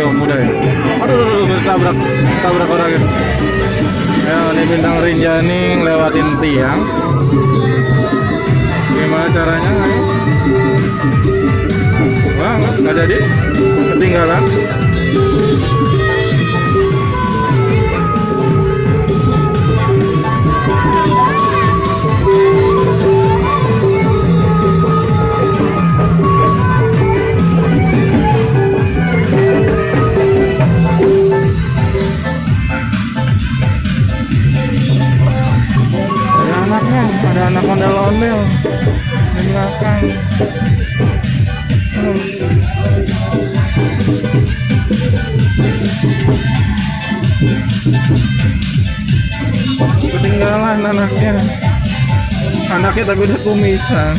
Satrio Muda ya. Aduh, tabrak orang gitu. Ya, ini Bintang Rinjani ngelewatin tiang. Gimana caranya? Ayo. Wah, nggak jadi, ketinggalan. Ada anak ondel-ondel di belakang. Ketinggalan anaknya tapi udah kumisan.